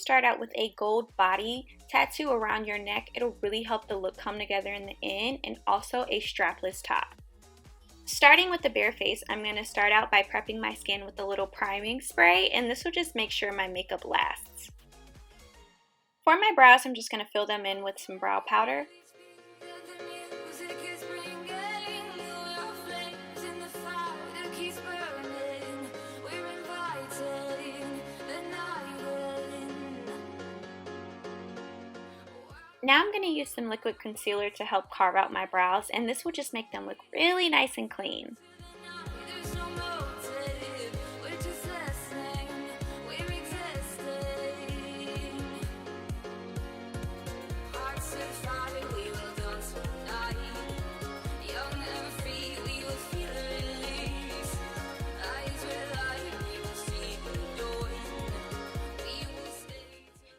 start out with a gold body tattoo around your neck. It'll really help the look come together in the end, and also a strapless top. Starting with the bare face, I'm going to start out by prepping my skin with a little priming spray, and this will just make sure my makeup lasts. For my brows, I'm just going to fill them in with some brow powder. Now I'm going to use some liquid concealer to help carve out my brows, and this will just make them look really nice and clean.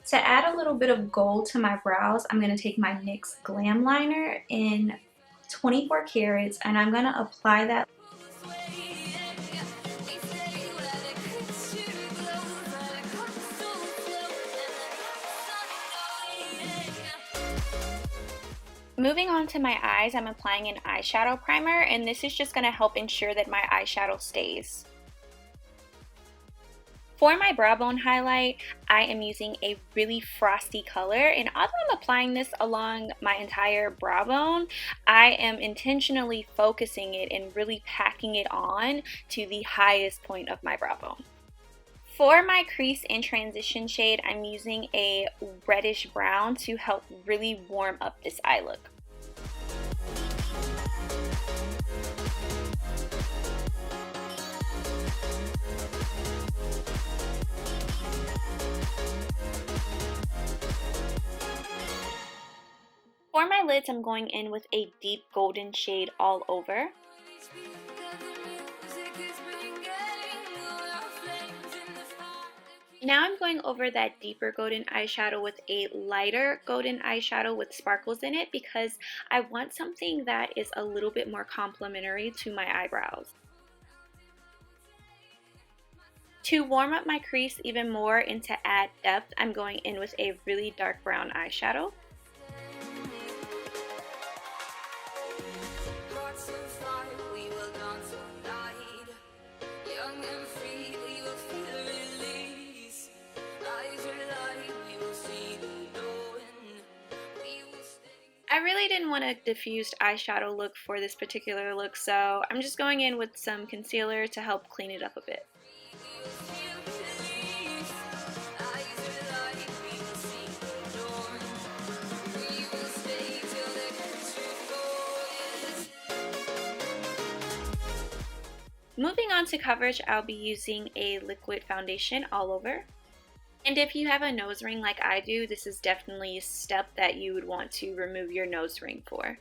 To add a little bit of gold to my brows, I'm going to take my NYX Glam Liner in 24 carats, and I'm going to apply that. Moving on to my eyes, I'm applying an eyeshadow primer, and this is just going to help ensure that my eyeshadow stays. For my brow bone highlight, I am using a really frosty color, and although I'm applying this along my entire brow bone, I am intentionally focusing it and really packing it on to the highest point of my brow bone. For my crease and transition shade, I'm using a reddish brown to help really warm up this eye look. For my lids, I'm going in with a deep golden shade all over. Now I'm going over that deeper golden eyeshadow with a lighter golden eyeshadow with sparkles in it, because I want something that is a little bit more complementary to my eyebrows. To warm up my crease even more and to add depth, I'm going in with a really dark brown eyeshadow. I really didn't want a diffused eyeshadow look for this particular look, so I'm just going in with some concealer to help clean it up a bit. Moving on to coverage, I'll be using a liquid foundation all over. And if you have a nose ring like I do, this is definitely a step that you would want to remove your nose ring for.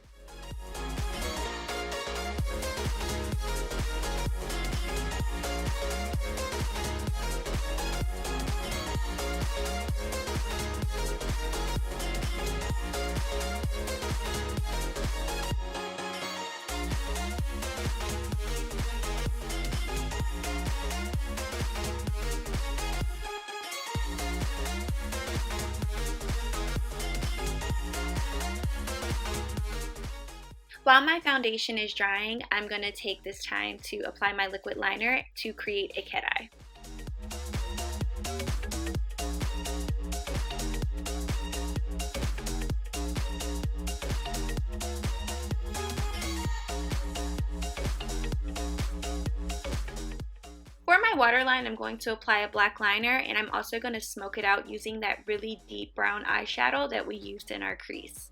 While my foundation is drying, I'm going to take this time to apply my liquid liner to create a cat eye. For my waterline, I'm going to apply a black liner, and I'm also going to smoke it out using that really deep brown eyeshadow that we used in our crease.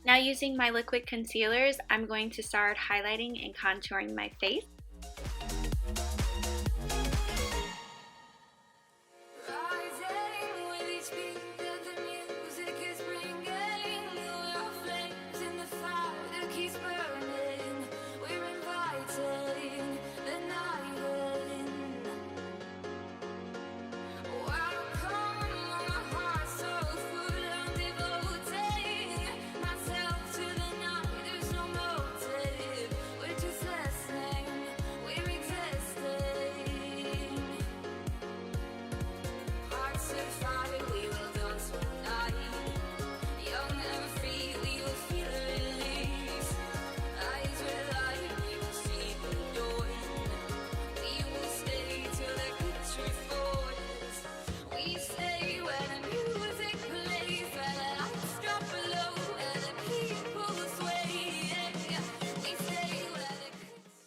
Now, using my liquid concealers, I'm going to start highlighting and contouring my face.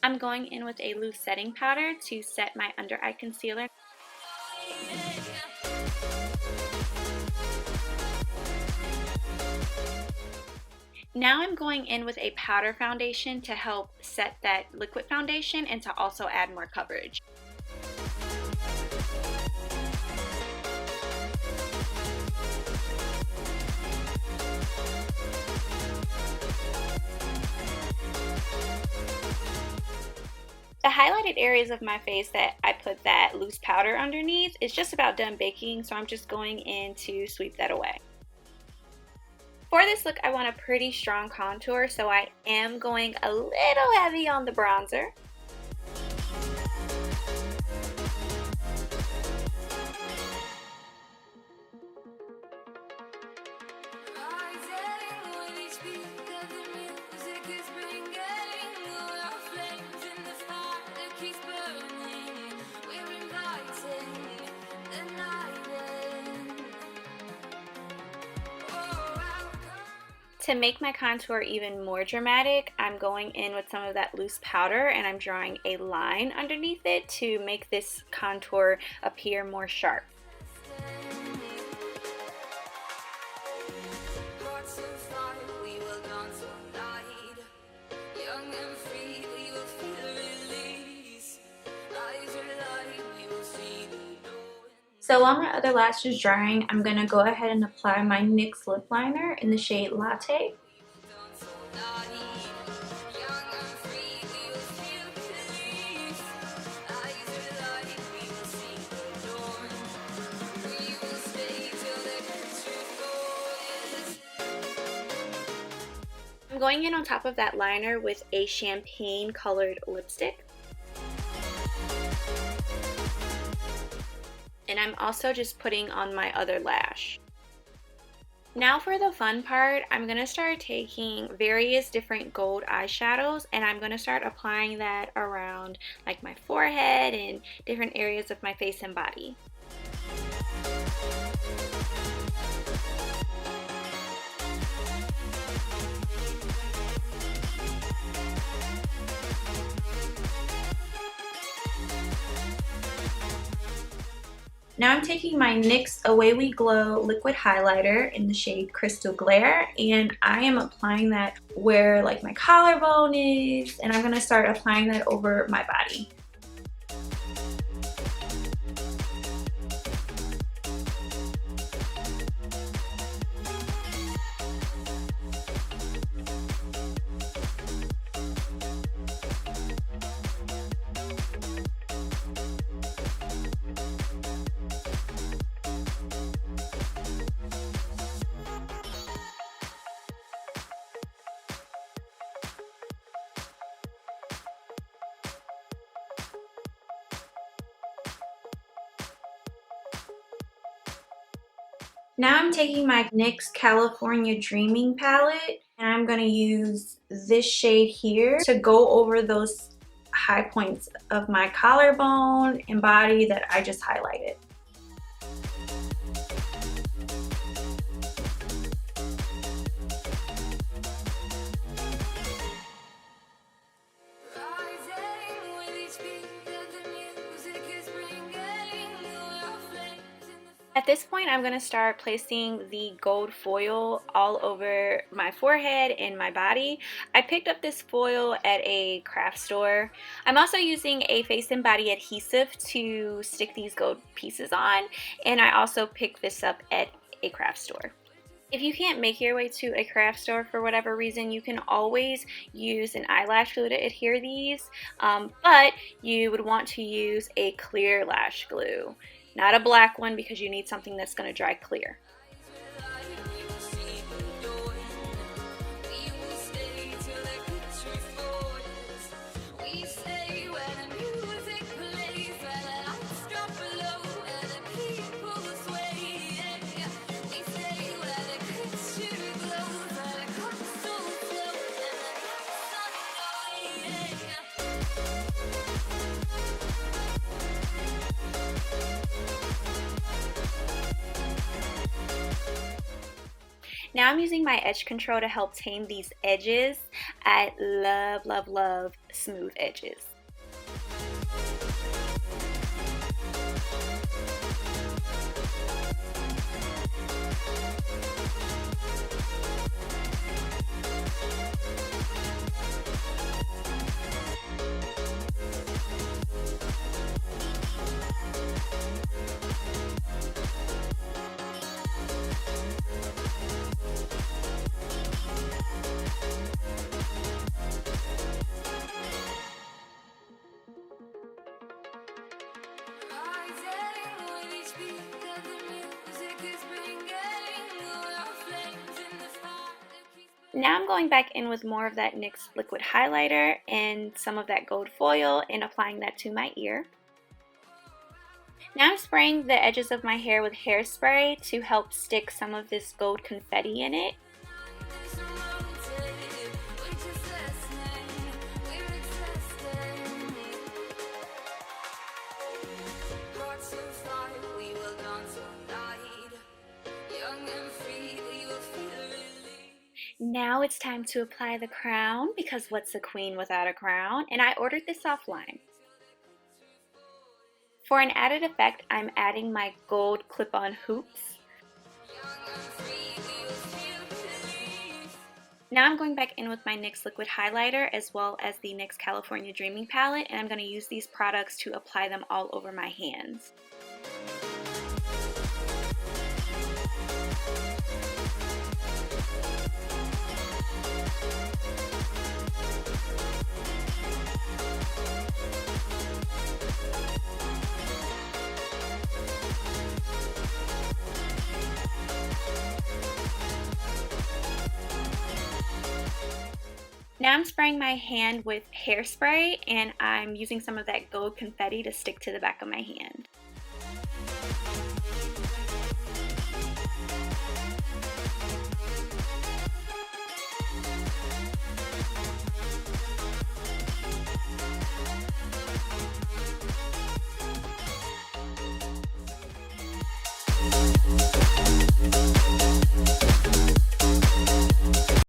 I'm going in with a loose setting powder to set my under eye concealer. Now I'm going in with a powder foundation to help set that liquid foundation and to also add more coverage. The highlighted areas of my face that I put that loose powder underneath is just about done baking, so I'm just going in to sweep that away. For this look, I want a pretty strong contour, so I am going a little heavy on the bronzer. To make my contour even more dramatic, I'm going in with some of that loose powder and I'm drawing a line underneath it to make this contour appear more sharp. So while my other lash is drying, I'm going to go ahead and apply my NYX lip liner in the shade Latte. I'm going in on top of that liner with a champagne colored lipstick. And I'm also just putting on my other lash. Now for the fun part, I'm going to start taking various different gold eyeshadows and I'm going to start applying that around like my forehead and different areas of my face and body. Now I'm taking my NYX Away We Glow liquid highlighter in the shade Crystal Glare and I am applying that where like my collarbone is and I'm going to start applying that over my body. Now I'm taking my NYX California Dreaming palette and I'm going to use this shade here to go over those high points of my collarbone and body that I just highlighted. At this point, I'm going to start placing the gold foil all over my forehead and my body. I picked up this foil at a craft store. I'm also using a face and body adhesive to stick these gold pieces on, and I also picked this up at a craft store. If you can't make your way to a craft store for whatever reason, you can always use an eyelash glue to adhere these, but you would want to use a clear lash glue. Not a black one because you need something that's going to dry clear. Now I'm using my edge control to help tame these edges. I love, love, love smooth edges. Now I'm going back in with more of that NYX liquid highlighter and some of that gold foil and applying that to my ear. Now I'm spraying the edges of my hair with hairspray to help stick some of this gold confetti in it. Now it's time to apply the crown, because what's a queen without a crown? And I ordered this offline. For an added effect, I'm adding my gold clip-on hoops. Now I'm going back in with my NYX liquid highlighter as well as the NYX California Dreaming palette, and I'm going to use these products to apply them all over my hands. Now I'm spraying my hand with hairspray, and I'm using some of that gold confetti to stick to the back of my hand.